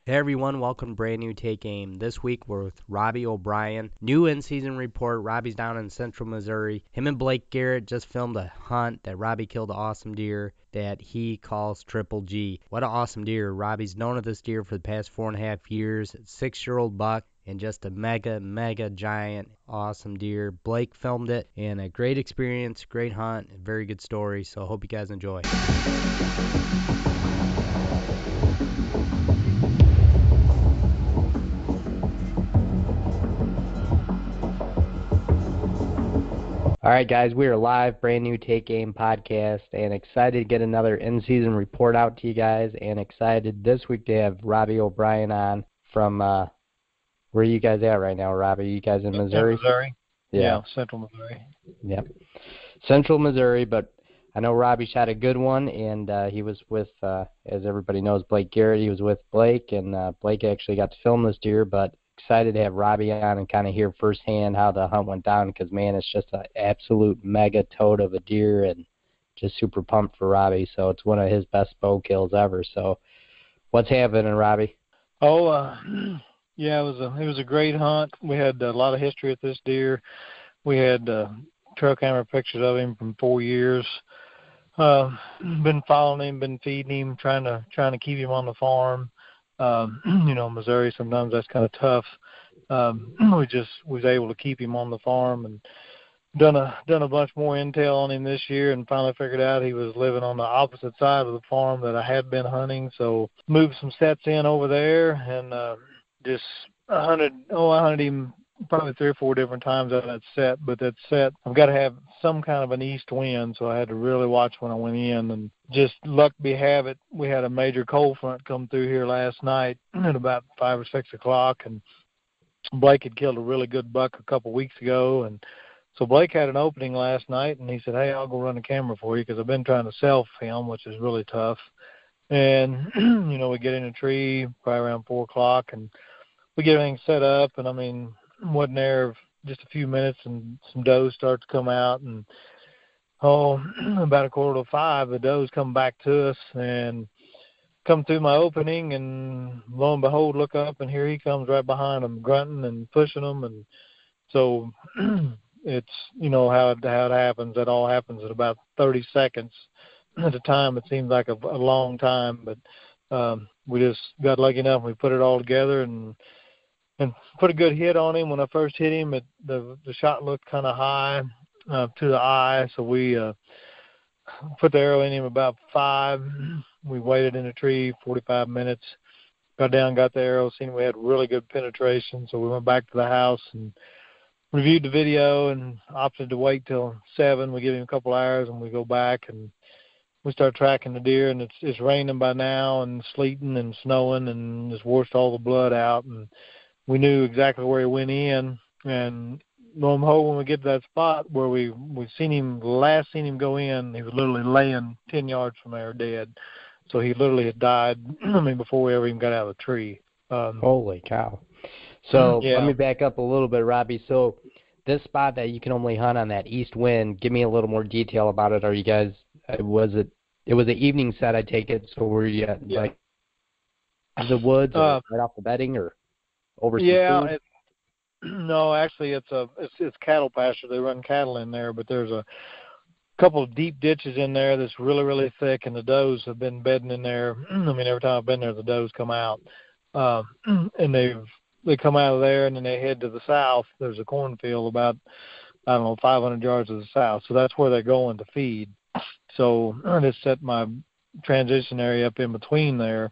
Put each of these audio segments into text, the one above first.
Hey everyone, welcome to Brand New Take Aim. This week we're with Robbie O'Bryan. New in-season report, Robbie's down in central Missouri. Him and Blake Garrett just filmed a hunt that Robbie killed an awesome deer that he calls Triple G. What an awesome deer. Robbie's known of this deer for the past 4.5 years. 6-year-old buck and just a mega giant awesome deer. Blake filmed it and a great experience, great hunt, very good story. So I hope you guys enjoy. All right, guys, we are live, brand new Take Aim podcast, and excited to get another in-season report out to you guys, and excited this week to have Robbie O'Bryan on from, where are you guys at right now, Robbie? You guys in Missouri? Missouri. Yeah, central Missouri. Yep. Central Missouri, but I know Robbie shot a good one, and he was with, as everybody knows, Blake Garrett. He was with Blake, and Blake actually got to film this deer, but excited to have Robbie on and kind of hear firsthand how the hunt went down because, man, it's just an absolute mega toad of a deer and just super pumped for Robbie. So it's one of his best bow kills ever. So what's happening, Robbie? Yeah, it was a great hunt. We had a lot of history with this deer. We had trail camera pictures of him from 4 years. Been following him, been feeding him, trying to keep him on the farm. Missouri, sometimes that's kind of tough. We was able to keep him on the farm and done a bunch more intel on him this year and finally figured out he was living on the opposite side of the farm that I had been hunting. So moved some sets in over there and I hunted him probably 3 or 4 different times out of that set, but that set, I've got to have some kind of an east wind, so I had to really watch when I went in. And just luck be have it, we had a major cold front come through here last night at about 5 or 6 o'clock, and Blake had killed a really good buck a couple weeks ago, and so Blake had an opening last night, and he said, hey, I'll go run a camera for you because I've been trying to self-film, which is really tough. And, we get in a tree probably around 4 o'clock, and we get everything set up, and, wasn't there just a few minutes and some does start to come out, and about 4:45 the does come back to us and come through my opening, and lo and behold, look up and here he comes right behind them, grunting and pushing them. And so it's how it happens. That all happens in about 30 seconds. At the time it seems like a long time, but we just got lucky enough and we put it all together and put a good hit on him. When I first hit him, the shot looked kind of high to the eye, so we put the arrow in him about 5. We waited in a tree 45 minutes, got down, got the arrow, seen we had really good penetration, so we went back to the house and reviewed the video and opted to wait till 7. We give him a couple hours and we go back and we start tracking the deer, and it's raining by now and sleeting and snowing and just washed all the blood out, and we knew exactly where he went in. And lo and behold, when we get to that spot where we seen him go in, he was literally laying 10 yards from there dead. So he literally had died, before we ever even got out of the tree. Holy cow. So yeah. Let me back up a little bit, Robbie. So this spot that you can only hunt on that east wind, give me a little more detail about it. Are you guys, it was an evening set, I take it, so were you like the woods or right off the bedding or over some food? No, actually it's cattle pasture. They run cattle in there, but there's a couple of deep ditches in there that's really thick, and the does have been bedding in there. Every time I've been there, the does come out, and they come out of there, and then they head to the south. There's a cornfield about 500 yards to the south, so that's where they're going to feed. So I just set my transition area up in between there,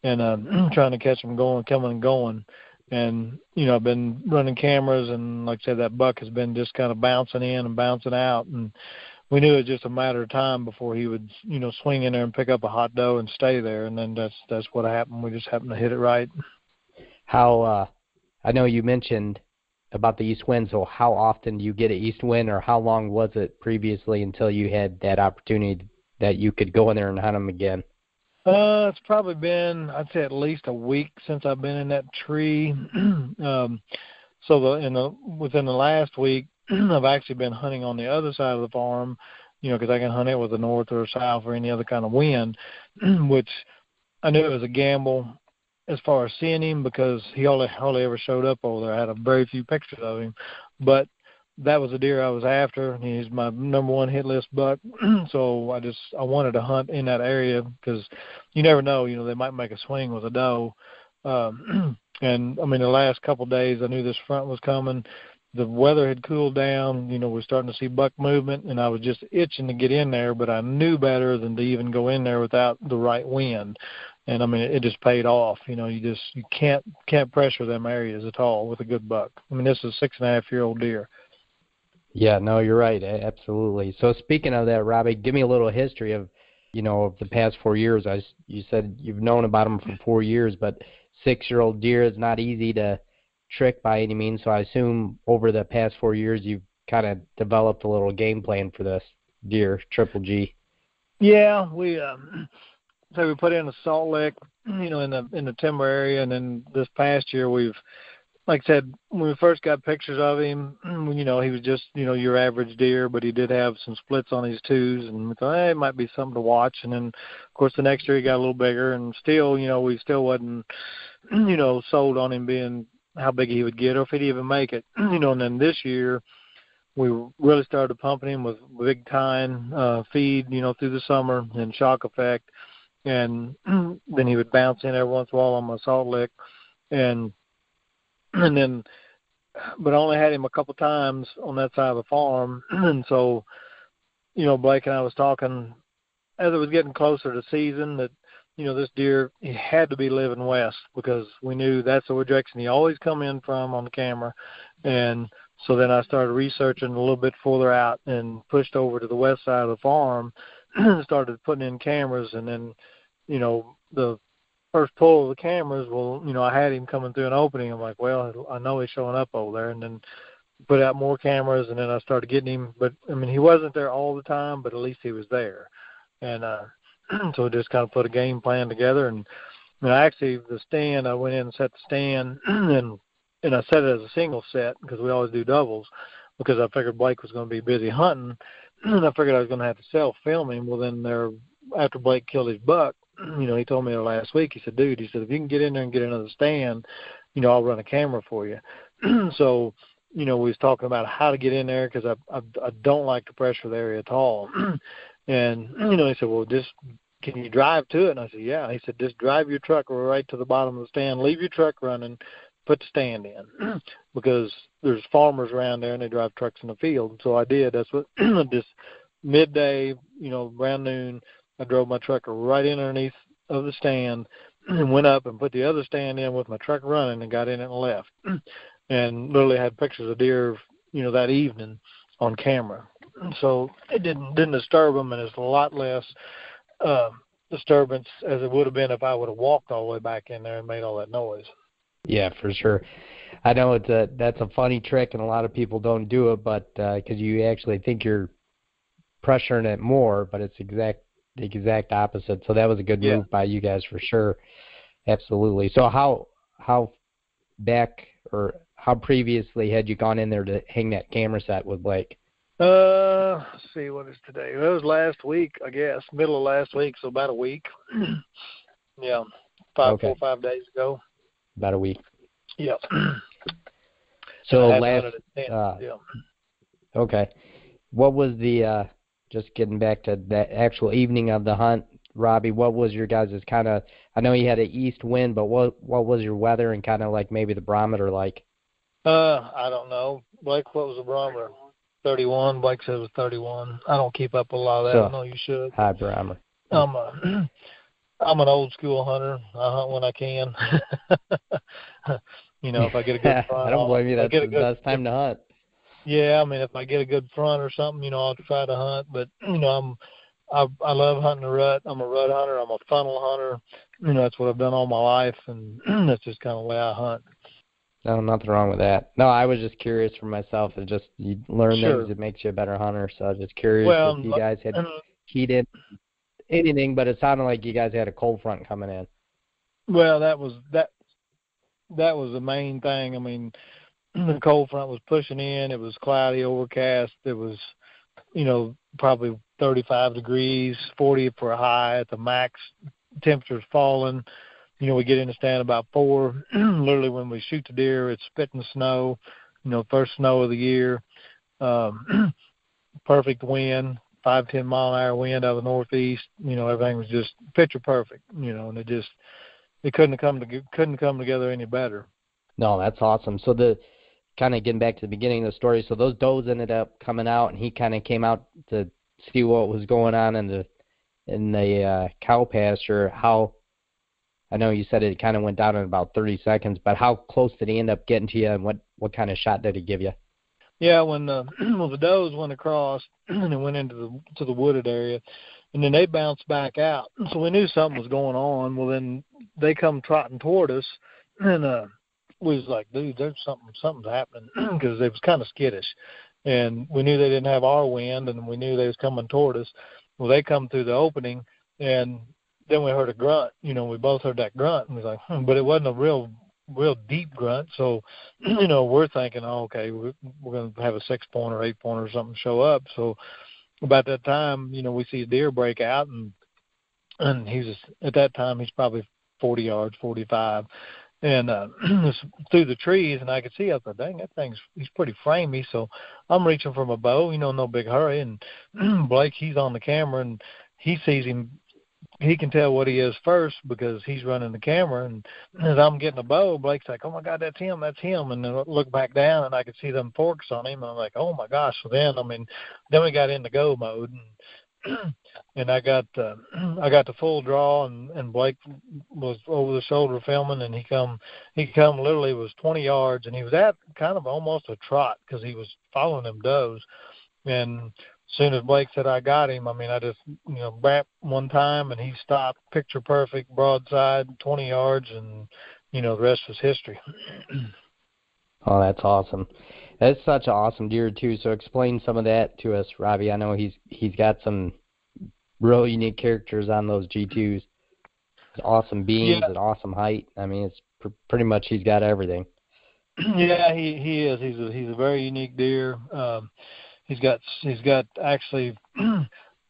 and trying to catch them coming and going. And, I've been running cameras, and like I said, that buck has been just kind of bouncing in and bouncing out. And we knew it was just a matter of time before he would, swing in there and pick up a hot doe and stay there. And then that's what happened. We just happened to hit it right. How, I know you mentioned about the east wind, so how often do you get an east wind, or how long was it previously until you had that opportunity that you could go in there and hunt them again? It's probably been, I'd say, at least a week since I've been in that tree. So within the last week, I've actually been hunting on the other side of the farm, because I can hunt it with a north or a south or any other kind of wind, which I knew it was a gamble. as far as seeing him, because he hardly ever showed up over there. I had a very few pictures of him, but that was a deer I was after. He's my number one hit list buck. So I wanted to hunt in that area, because you never know, they might make a swing with a doe. And I mean, the last couple of days I knew this front was coming. The weather had cooled down. We're starting to see buck movement, and I was just itching to get in there, but I knew better than to even go in there without the right wind. And I mean, it just paid off. You can't pressure them areas at all with a good buck. I mean, this is a 6.5-year-old deer. Yeah, no, you're right. Absolutely. So speaking of that, Robbie, give me a little history of, of the past 4 years. You said you've known about them for 4 years, but 6-year-old deer is not easy to trick by any means. So I assume over the past 4 years you've kind of developed a little game plan for this deer, Triple G. Yeah, we put in a salt lick, in the timber area, and then this past year we've, like I said, when we first got pictures of him, he was just, your average deer, but he did have some splits on his twos, and we thought, it might be something to watch. And then, of course, the next year he got a little bigger, and still, we still wasn't, sold on him being how big he would get or if he'd even make it. And then this year we really started pumping him with big tine feed, through the summer and shock effect. And then he would bounce in every once in a while on my salt lick. And then, but I only had him a couple times on that side of the farm. And so, Blake and I was talking as it was getting closer to season that, this deer, he had to be living west, because we knew that's the direction he always come in from on the camera. And so then I started researching a little bit further out and pushed over to the west side of the farm and started putting in cameras. And then, the first pull of the cameras, I had him coming through an opening. I'm like, well, I know he's showing up over there. And then put out more cameras, and then I started getting him. But, I mean, he wasn't there all the time, but at least he was there. And so we just kind of put a game plan together. And actually, the stand, I went in and set the stand, and I set it as a single set, because we always do doubles, because I figured Blake was going to be busy hunting, and I figured I was going to have to self-film him. Well, then after Blake killed his buck, he told me last week, he said, dude, if you can get in there and get another stand, I'll run a camera for you. So, we was talking about how to get in there, because I don't like to pressure the area at all. And, he said, well, can you drive to it? And I said, yeah. He said, just drive your truck right to the bottom of the stand, leave your truck running, put the stand in, because there's farmers around there and they drive trucks in the field. So I did. That's what, just midday, around noon, I drove my truck right in underneath of the stand and went up and put the other stand in with my truck running and got in it and left. And literally had pictures of deer, that evening on camera. So it didn't disturb them, and it's a lot less disturbance as it would have been if I would have walked all the way back in there and made all that noise. Yeah, for sure. I know that's a funny trick, and a lot of people don't do it, but because you actually think you're pressuring it more, but it's the exact opposite. So that was a good move by you guys for sure. Absolutely. So how back or how previously had you gone in there to hang that camera set with Blake? Let's see, what is today? It was last week, I guess, middle of last week, so about a week. Yeah, 4 or 5 days ago. About a week. Yep. So okay. What was the just getting back to the actual evening of the hunt, Robbie? What was your guys' kind of? I know you had an east wind, but what was your weather and kind of like maybe the barometer like? I don't know, Blake. What was the barometer? 31. Blake said it was 31. I don't keep up a lot of that. I know you should. High barometer. I'm an old school hunter. I hunt when I can. If I get a good front. I don't blame you. That's the best time to hunt. Yeah, I mean, if I get a good front or something, I'll try to hunt. But I love hunting the rut. I'm a rut hunter. I'm a funnel hunter. That's what I've done all my life, and that's just kind of the way I hunt. No, nothing wrong with that. No, I was just curious for myself. It just you learn things. It makes you a better hunter. So I was just curious if you guys had keyed in anything, but it sounded like you guys had a cold front coming in. Well, that was the main thing. I mean, the cold front was pushing in. It was cloudy, overcast. It was, probably 35 degrees, 40 for a high at the max. Temperatures falling. we get in the stand about 4. Literally, when we shoot the deer, it's spitting snow. First snow of the year. Perfect wind, 5-10 mile an hour wind out of the northeast. Everything was just picture perfect. And it couldn't come together any better. No, that's awesome. So the kind of getting back to the beginning of the story. So those does ended up coming out, and he kind of came out to see what was going on in the cow pasture. How, I know you said it kind of went down in about 30 seconds, but how close did he end up getting to you, and what kind of shot did he give you? Yeah, when the does went across and it went into the wooded area, and then they bounced back out. So we knew something was going on. Well, then they come trotting toward us, and we was like, dude, there's something's happening, because they was kind of skittish, and we knew they didn't have our wind, and we knew they was coming toward us. Well, they come through the opening, and then we heard a grunt. We both heard that grunt, and we was like, but it wasn't a real deep grunt. So, we're thinking, oh, okay, we're going to have a 6-pointer, 8-pointer or something show up. So about that time, we see a deer break out, and at that time, he's probably 40 yards, 45. And through the trees, and I could see, I thought, dang, he's pretty framey. So I'm reaching for my bow, no big hurry. And Blake, he's on the camera, and he sees him. He can tell what he is first because he's running the camera. And as I'm getting a bow, Blake's like, oh, my God, that's him. And then I look back down, and I could see them forks on him. And I'm like, oh, my gosh. So then we got into go mode. And I got the full draw, and Blake was over the shoulder filming, and he come literally was 20 yards, and he was at kind of almost a trot because he was following them does. And as soon as Blake said I got him, I just back one time, and he stopped, picture perfect, broadside, 20 yards, and the rest was history. Oh, that's awesome. That's such an awesome deer too. So explain some of that to us, Robbie. I know he's got some real unique characters on those G2s. Awesome beams and awesome height. It's pretty much he's got everything. Yeah, he is. He's a very unique deer. He's got actually.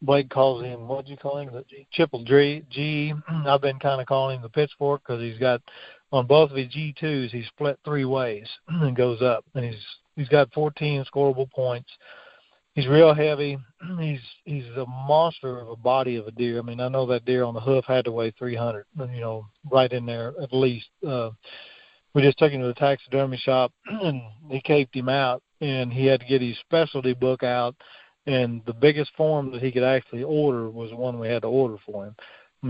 Blake calls him, what do you call him? Triple G. I've been kind of calling him the pitchfork because he's got, on both of his G2s, he's split 3 ways and goes up. And he's got 14 scoreable points. He's real heavy. He's a monster of a body of a deer. I know that deer on the hoof had to weigh 300, right in there at least. We just took him to the taxidermy shop, and he caped him out, and he had to get his specialty book out. And the biggest form that he could actually order was one we had to order for him.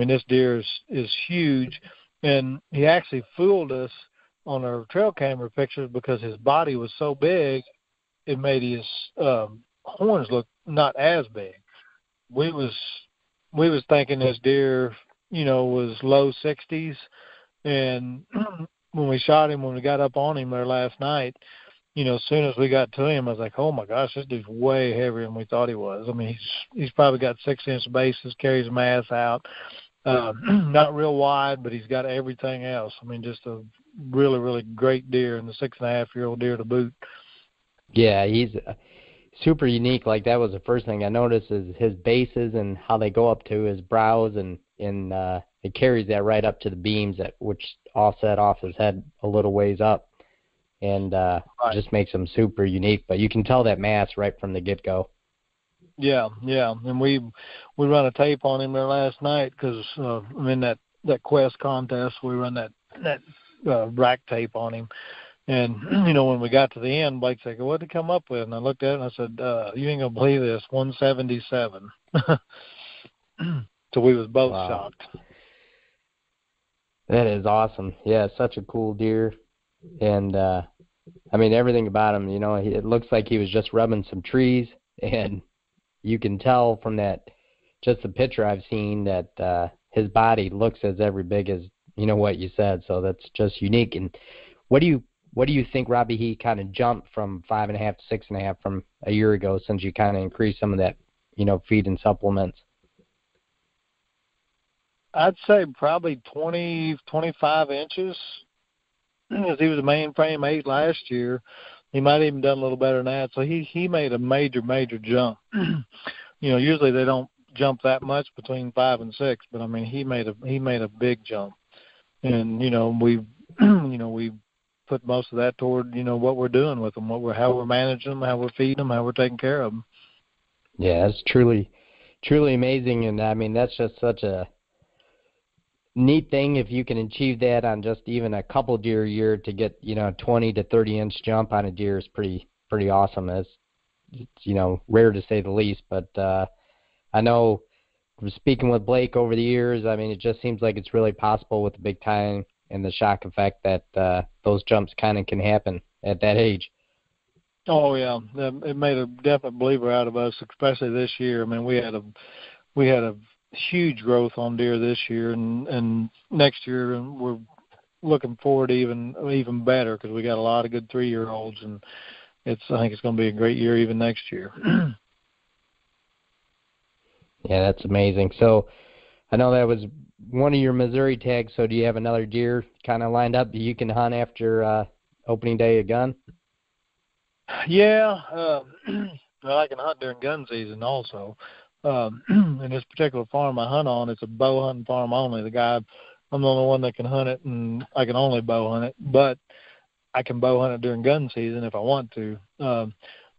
This deer is huge, and he actually fooled us on our trail camera pictures because his body was so big, it made his horns look not as big. We was thinking this deer, was low 60s, and when we shot him, when we got up on him there last night, as soon as we got to him, I was like, oh, my gosh, this dude's way heavier than we thought he was. He's probably got 6-inch bases, carries mass out. Not real wide, but he's got everything else. Just a really, really great deer, and the 6.5-year-old deer to boot. Yeah, he's super unique. Like, that was the first thing I noticed is his bases and how they go up to his brows, and it carries that right up to the beams, which offset off his head a little ways up. And right. Just makes them super unique. But you can tell that mass right from the get-go. Yeah. And we run a tape on him there last night because in that Quest contest, we run that rack tape on him. And, when we got to the end, Blake said, what did he come up with? And I looked at it, and I said, you ain't going to believe this, 177. So we was both shocked. That is awesome. Yeah, such a cool deer. And, everything about him, it looks like he was just rubbing some trees, and you can tell from that, just the picture I've seen, that his body looks as every big as, what you said. So that's just unique. And what do you think, Robbie, he kind of jumped from 5.5 to 6.5 from a year ago, since you kind of increased some of that, feed and supplements? I'd say probably 20, 25 inches. Because he was a mainframe 8 last year, he might have even done a little better than that. So he made a major jump. Usually they don't jump that much between 5 and 6, but he made a big jump. and we we put most of that toward what we're doing with them, how we're managing them, how we're feeding them, how we're taking care of them. Yeah, it's truly amazing, and I mean that's just such a neat thing if you can achieve that on just even a couple deer a year. To get 20 to 30 inch jump on a deer is pretty awesome. It's rare to say the least, but I know from speaking with Blake over the years, I mean it just seems like it's really possible with the big time and the shock effect that those jumps kind of can happen at that age. Oh yeah, it made a definite believer out of us, especially this year. I mean, we had a huge growth on deer this year, and next year we're looking forward to even better because we got a lot of good 3-year-olds, and I think it's going to be a great year even next year. Yeah, that's amazing. So I know that was one of your Missouri tags. So do you have another deer kind of lined up that you can hunt after opening day of gun? Yeah, well, I can hunt during gun season also. In this particular farm I hunt on, it's a bow hunting farm only. I'm the only one that can hunt it, and I can only bow hunt it. But I can bow hunt it during gun season if I want to.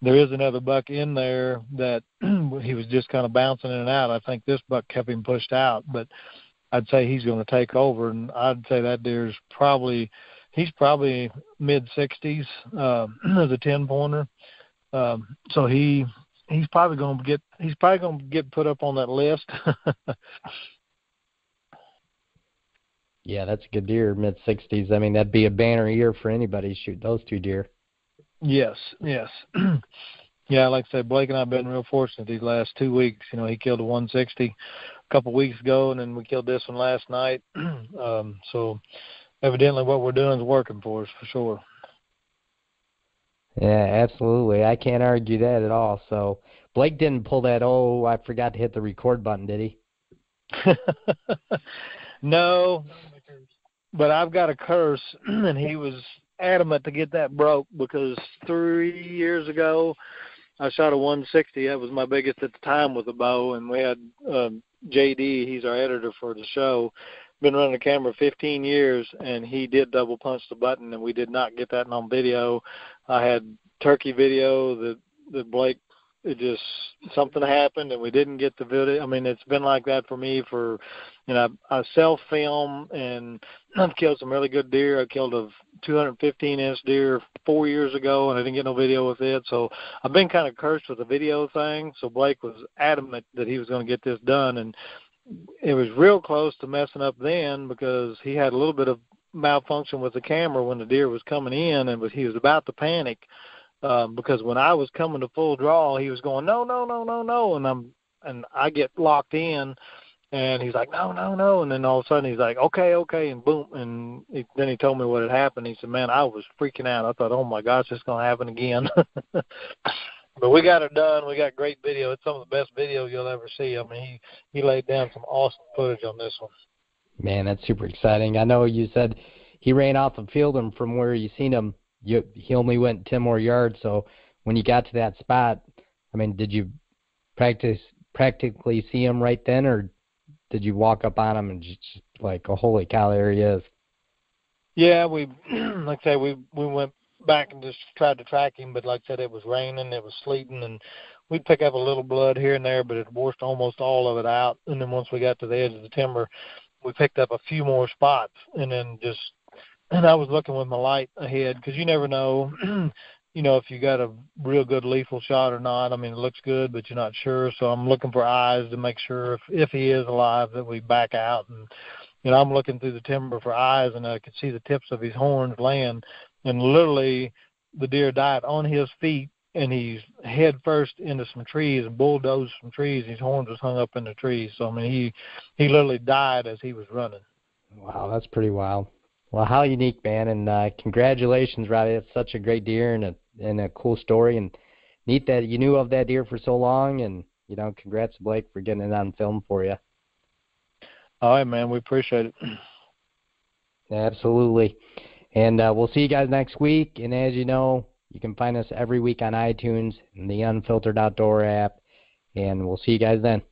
There is another buck in there that he was just kind of bouncing in and out. I think this buck kept him pushed out, but I'd say he's going to take over, and I'd say that deer's probably mid-60s as a 10-pointer. So he's probably going to get put up on that list. Yeah, that's a good deer, mid-60s. I mean, that'd be a banner year for anybody to shoot those two deer. Yes. Yeah, like I said, Blake and I have been real fortunate these last 2 weeks. He killed a 160 a couple weeks ago, and then we killed this one last night. So evidently what we're doing is working for us, for sure. Yeah, absolutely. I can't argue that at all. So Blake didn't pull that, I forgot to hit the record button, did he? No, but I've got a curse, and he was adamant to get that broke because 3 years ago I shot a 160. That was my biggest at the time with a bow, and we had JD, he's our editor for the show, been running the camera 15 years, and he did double punch the button, and we did not get that on video. I had turkey video that Blake, something happened, and we didn't get the video. I mean, it's been like that for me for, I self-film, and I've killed some really good deer. I killed a 215-inch deer 4 years ago, and I didn't get no video with it. So I've been kind of cursed with the video thing. So Blake was adamant that he was going to get this done, and it was real close to messing up then because he had a little bit of malfunction with the camera when the deer was coming in, and he was about to panic because when I was coming to full draw, he was going, no, and I get locked in, and he's like, no, and then all of a sudden he's like, okay, and boom, and then he told me what had happened. He said, man, I was freaking out. I thought, oh my gosh, it's going to happen again. But we got it done. We got great video. It's some of the best video you'll ever see. I mean, he laid down some awesome footage on this one. Man, that's super exciting. I know you said he ran off the field, and from where you seen him, he only went 10 more yards. So when you got to that spot, I mean, did you practically see him right then, or did you walk up on him and just like, oh, holy cow, there he is? Yeah, like I say, we went back and just tried to track him, but like I said, it was raining, it was sleeting, and we'd pick up a little blood here and there, but it washed almost all of it out. And then once we got to the edge of the timber, we picked up a few more spots, and I was looking with my light ahead because you never know, if you got a real good lethal shot or not. I mean, it looks good, but you're not sure. So I'm looking for eyes to make sure if he is alive that we back out. And I'm looking through the timber for eyes, and I could see the tips of his horns laying. And literally, the deer died on his feet, and he's head first into some trees and bulldozed some trees. His horns was hung up in the trees. So I mean, he literally died as he was running. Wow, that's pretty wild. Well, how unique, man, and congratulations, Robbie. That's such a great deer and a cool story, and neat that you knew of that deer for so long, and, congrats to Blake for getting it on film for you. All right, man, we appreciate it. Absolutely. And we'll see you guys next week, and as you know, you can find us every week on iTunes and the Unfiltered Outdoor app, and we'll see you guys then.